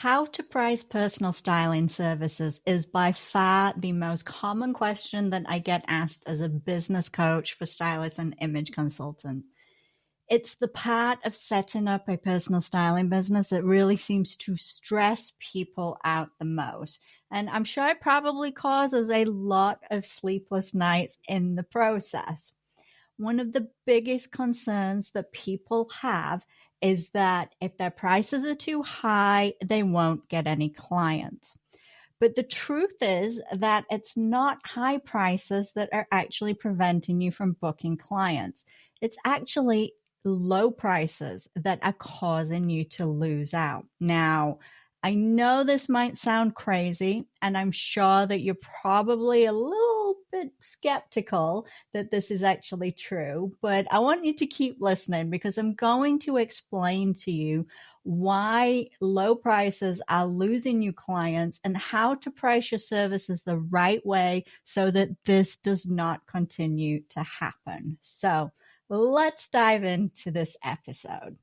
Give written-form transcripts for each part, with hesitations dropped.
How to price personal styling services is by far the most common question that I get asked as a business coach for stylists and image consultant. It's the part of setting up a personal styling business that really seems to stress people out the most. And I'm sure it probably causes a lot of sleepless nights in the process. One of the biggest concerns that people have is that if their prices are too high, they won't get any clients. But the truth is that it's not high prices that are actually preventing you from booking clients. It's actually low prices that are causing you to lose out. Now, I know this might sound crazy, and I'm sure that you're probably a little bit skeptical that this is actually true, but I want you to keep listening because I'm going to explain to you why low prices are losing you clients and how to price your services the right way so that this does not continue to happen. So let's dive into this episode.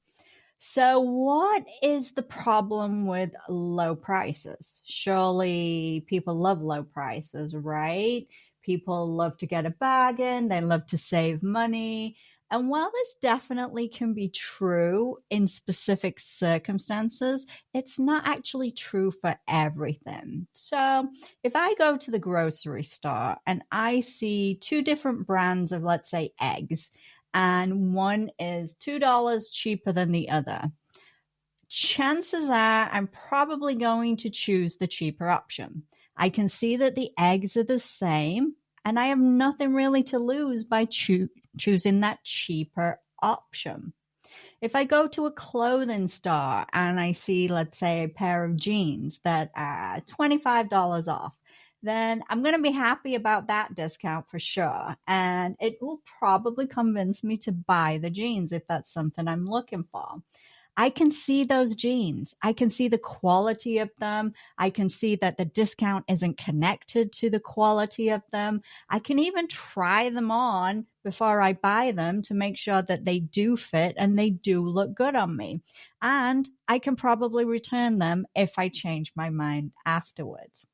So what is the problem with low prices? Surely people love low prices, right? People love to get a bargain. They love to save money. And while this definitely can be true in specific circumstances, it's not actually true for everything. So if I go to the grocery store and I see two different brands of, let's say, eggs, and one is $2 cheaper than the other, chances are I'm probably going to choose the cheaper option. I can see that the eggs are the same, and I have nothing really to lose by choosing that cheaper option. If I go to a clothing store and I see, let's say, a pair of jeans that are $25 off, then I'm going to be happy about that discount for sure. And it will probably convince me to buy the jeans if that's something I'm looking for. I can see those jeans. I can see the quality of them. I can see that the discount isn't connected to the quality of them. I can even try them on before I buy them to make sure that they do fit and they do look good on me. And I can probably return them if I change my mind afterwards.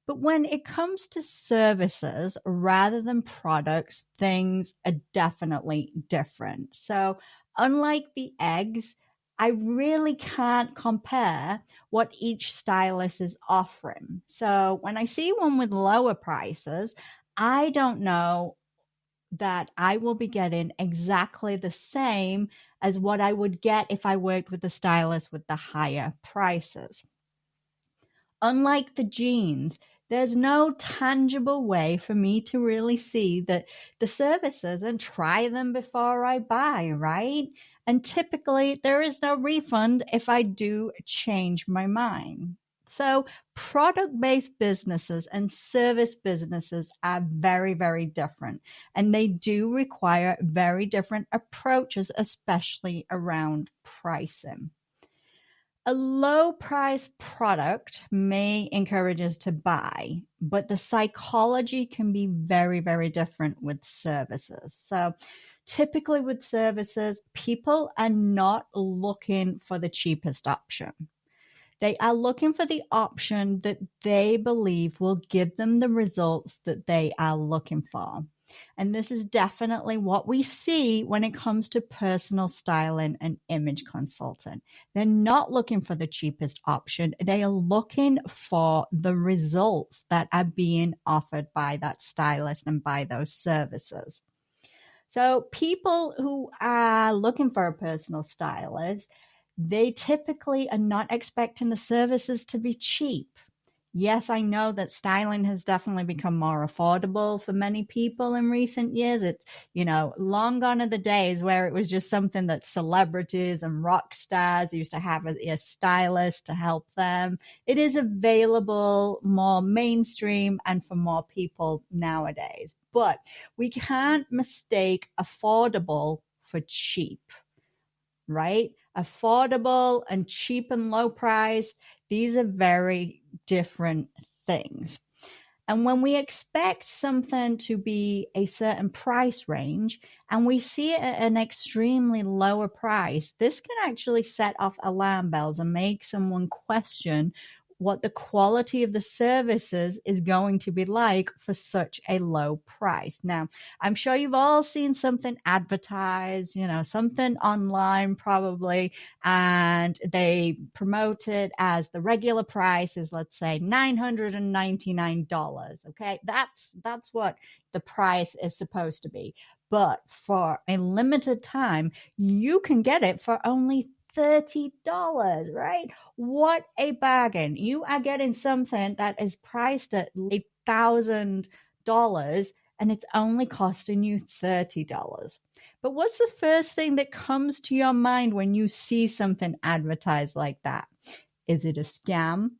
But when it comes to services rather than products, things are definitely different. So unlike the eggs, I really can't compare what each stylist is offering. So when I see one with lower prices, I don't know that I will be getting exactly the same as what I would get if I worked with the stylist with the higher prices. Unlike the jeans, there's no tangible way for me to really see that the services and try them before I buy, right? And typically there is no refund if I do change my mind. So product-based businesses and service businesses are very, very different, and they do require very different approaches, especially around pricing. A low price product may encourage us to buy, but the psychology can be very, very different with services. So typically with services, people are not looking for the cheapest option. They are looking for the option that they believe will give them the results that they are looking for. And this is definitely what we see when it comes to personal styling and image consulting. They're not looking for the cheapest option. They are looking for the results that are being offered by that stylist and by those services. So people who are looking for a personal stylist, they typically are not expecting the services to be cheap. Yes, I know that styling has definitely become more affordable for many people in recent years. It's, long gone are the days where it was just something that celebrities and rock stars used to have a stylist to help them. It is available more mainstream and for more people nowadays. But we can't mistake affordable for cheap, right? Affordable and cheap and low price, these are very different things. And when we expect something to be a certain price range and we see it at an extremely lower price, this can actually set off alarm bells and make someone question what the quality of the services is going to be like for such a low price. Now, I'm sure you've all seen something advertised, something online probably, and they promote it as the regular price is, let's say, $999. Okay. That's what the price is supposed to be. But for a limited time, you can get it for only $30, right? What a bargain. You are getting something that is priced at $1,000 and it's only costing you $30. But what's the first thing that comes to your mind when you see something advertised like that? Is it a scam?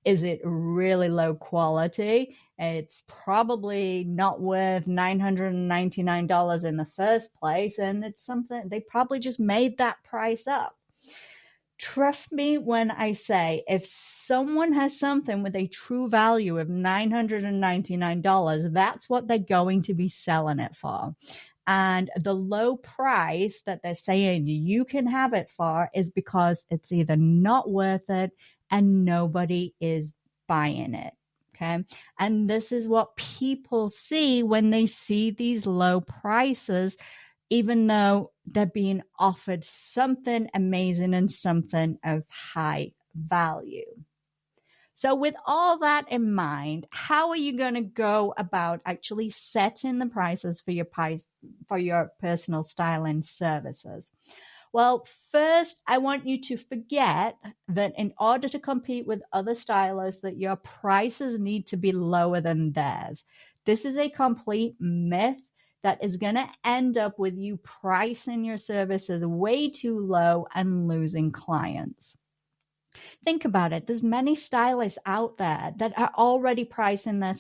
Is it really low quality? It's probably not worth $999 in the first place, and it's something they probably just made that price up. Trust me when I say, if someone has something with a true value of $999, that's what they're going to be selling it for. And the low price that they're saying you can have it for is because it's either not worth it and nobody is buying it. Okay. And this is what people see when they see these low prices, even though they're being offered something amazing and something of high value. So with all that in mind, how are you going to go about actually setting the prices for your personal styling services? Well, first, I want you to forget that in order to compete with other stylists, that your prices need to be lower than theirs. This is a complete myth that is going to end up with you pricing your services way too low and losing clients. Think about it. There's many stylists out there that are already pricing their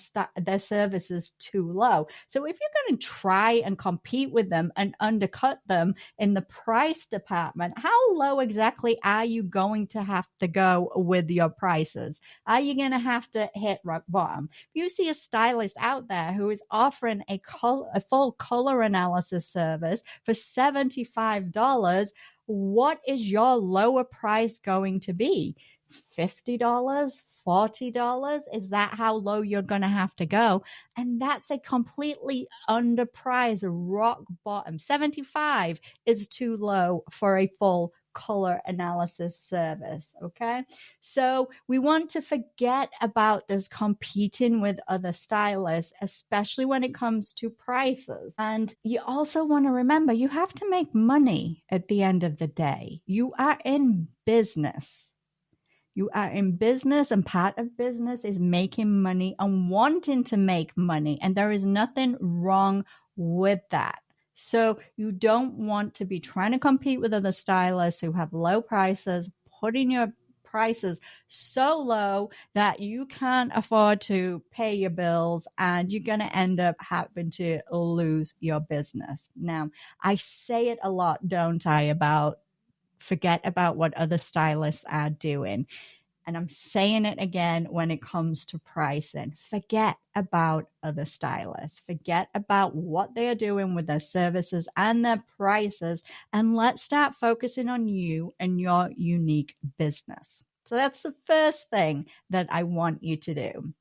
services too low. So if you're going to try and compete with them and undercut them in the price department, how low exactly are you going to have to go with your prices? Are you going to have to hit rock bottom? If you see a stylist out there who is offering a full color analysis service for $75, what is your lower price going to be? $50? $40? Is that how low you're going to have to go? And that's a completely underpriced rock bottom. 75 is too low for a full color analysis service. Okay. So we want to forget about this competing with other stylists, especially when it comes to prices. And you also want to remember you have to make money at the end of the day. You are in business. You are in business, and part of business is making money and wanting to make money. And there is nothing wrong with that. So you don't want to be trying to compete with other stylists who have low prices, putting your prices so low that you can't afford to pay your bills, and you're going to end up having to lose your business. Now, I say it a lot, don't I, about forget about what other stylists are doing. And I'm saying it again when it comes to pricing. Forget about other stylists. Forget about what they are doing with their services and their prices. And let's start focusing on you and your unique business. So that's the first thing that I want you to do.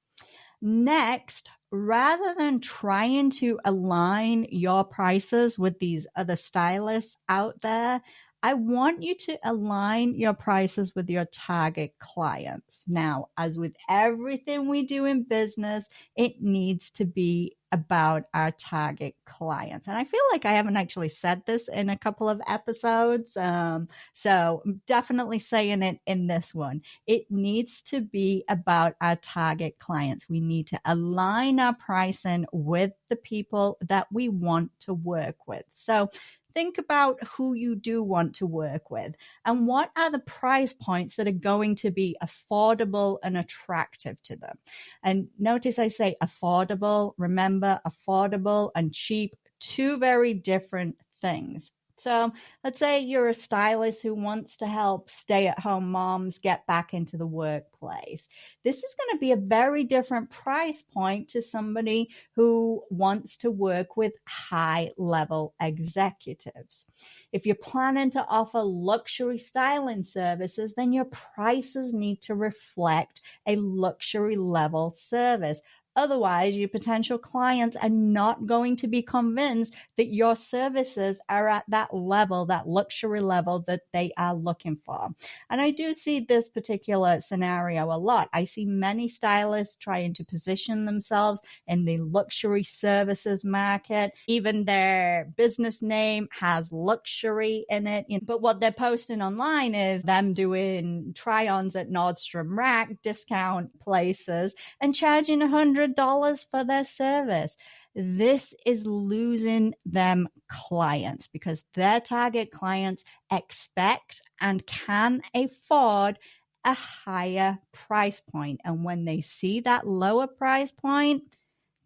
Next, rather than trying to align your prices with these other stylists out there, I want you to align your prices with your target clients. Now, as with everything we do in business, it needs to be about our target clients. And I feel like I haven't actually said this in a couple of episodes. So I'm definitely saying it in this one. It needs to be about our target clients. We need to align our pricing with the people that we want to work with. So think about who you do want to work with and what are the price points that are going to be affordable and attractive to them. And notice I say affordable. Remember, affordable and cheap, two very different things. So let's say you're a stylist who wants to help stay-at-home moms get back into the workplace. This is going to be a very different price point to somebody who wants to work with high-level executives. If you're planning to offer luxury styling services, then your prices need to reflect a luxury level service. Otherwise, your potential clients are not going to be convinced that your services are at that level, that luxury level that they are looking for. And I do see this particular scenario a lot. I see many stylists trying to position themselves in the luxury services market. Even their business name has luxury in it. But what they're posting online is them doing try-ons at Nordstrom Rack discount places and charging $100 for their service. This is losing them clients because their target clients expect and can afford a higher price point. And when they see that lower price point,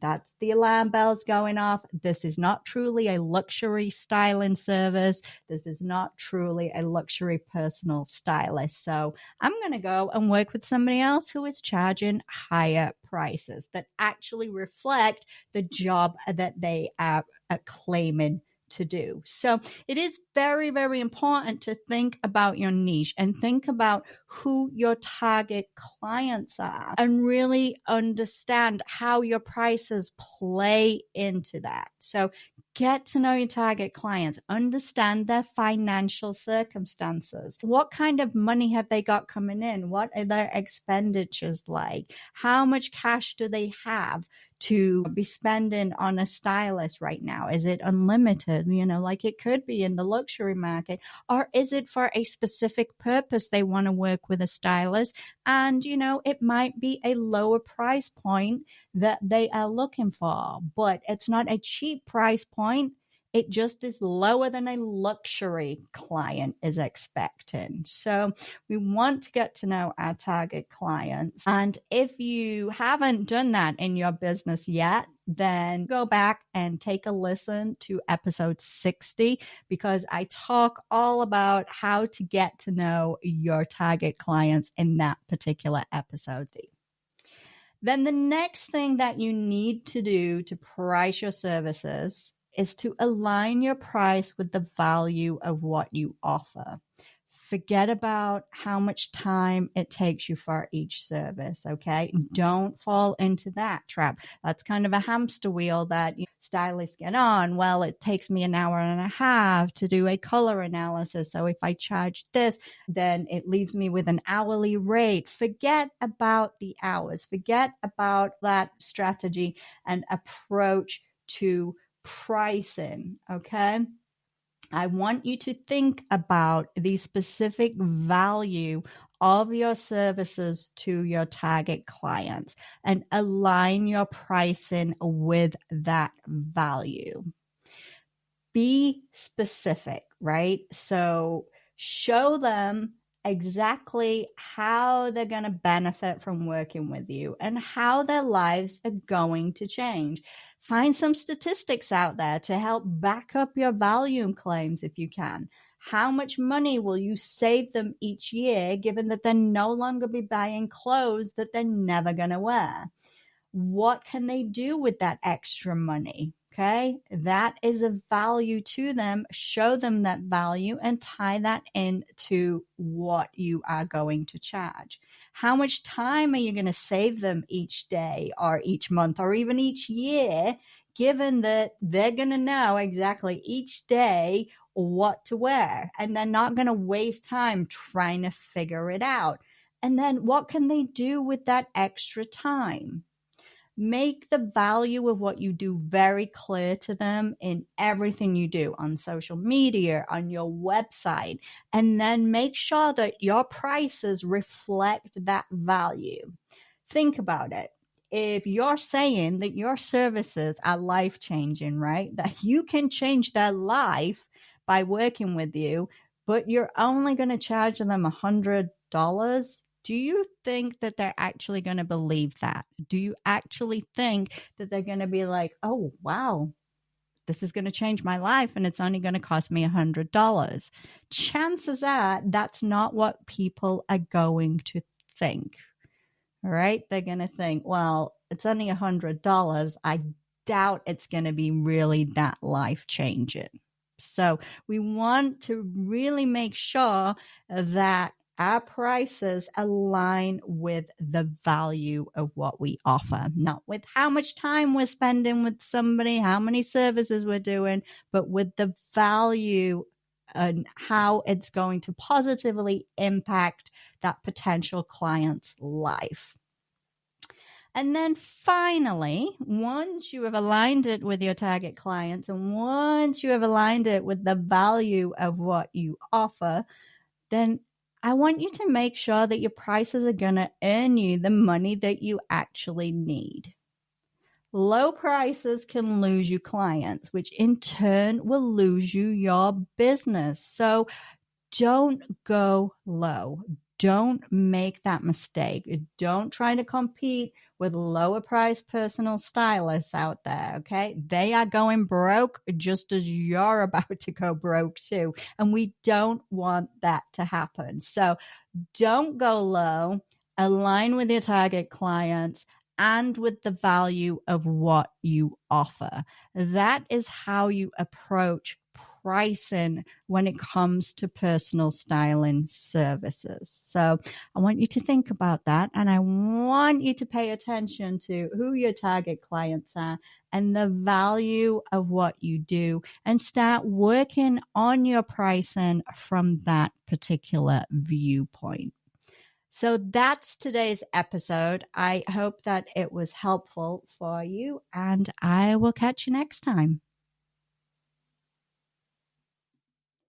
that's the alarm bells going off. This is not truly a luxury styling service. This is not truly a luxury personal stylist. So I'm going to go and work with somebody else who is charging higher prices that actually reflect the job that they are claiming to do. So it is very, very important to think about your niche and think about who your target clients are and really understand how your prices play into that. So get to know your target clients, understand their financial circumstances. What kind of money have they got coming in? What are their expenditures like? How much cash do they have to be spending on a stylist right now? Is it unlimited, like it could be in the luxury market? Or is it for a specific purpose they want to work with a stylist? And, it might be a lower price point that they are looking for, but it's not a cheap price point. It just is lower than a luxury client is expecting. So we want to get to know our target clients. And if you haven't done that in your business yet, then go back and take a listen to episode 60 because I talk all about how to get to know your target clients in that particular episode. Then the next thing that you need to do to price your services is to align your price with the value of what you offer. Forget about how much time it takes you for each service, okay? Don't fall into that trap. That's kind of a hamster wheel that stylists get on. Well, it takes me an hour and a half to do a color analysis. So if I charge this, then it leaves me with an hourly rate. Forget about the hours. Forget about that strategy and approach to pricing, okay? I want you to think about the specific value of your services to your target clients and align your pricing with that value. Be specific, right? So show them exactly how they're going to benefit from working with you and how their lives are going to change. Find some statistics out there to help back up your volume claims if you can. How much money will you save them each year, given that they're no longer be buying clothes that they're never going to wear? What can they do with that extra money? Okay, that is a value to them. Show them that value and tie that into what you are going to charge. How much time are you going to save them each day or each month or even each year, given that they're going to know exactly each day what to wear and they're not going to waste time trying to figure it out? And then what can they do with that extra time? Make the value of what you do very clear to them in everything you do on social media, on your website, and then make sure that your prices reflect that value. Think about it. If you're saying that your services are life-changing, right? That you can change their life by working with you, but you're only going to charge them $100, do you think that they're actually going to believe that? Do you actually think that they're going to be like, oh, wow, this is going to change my life and it's only going to cost me $100. Chances are that's not what people are going to think. All right. They're going to think, well, it's only $100. I doubt it's going to be really that life changing. So we want to really make sure that our prices align with the value of what we offer, not with how much time we're spending with somebody, how many services we're doing, but with the value and how it's going to positively impact that potential client's life. And then finally, once you have aligned it with your target clients and once you have aligned it with the value of what you offer, then I want you to make sure that your prices are going to earn you the money that you actually need. Low prices can lose you clients, which in turn will lose you your business. So don't go low. Don't make that mistake. Don't try to compete with lower priced personal stylists out there. Okay. They are going broke just as you're about to go broke too. And we don't want that to happen. So don't go low. Align with your target clients and with the value of what you offer. That is how you approach pricing when it comes to personal styling services. So I want you to think about that. And I want you to pay attention to who your target clients are and the value of what you do and start working on your pricing from that particular viewpoint. So that's today's episode. I hope that it was helpful for you, and I will catch you next time.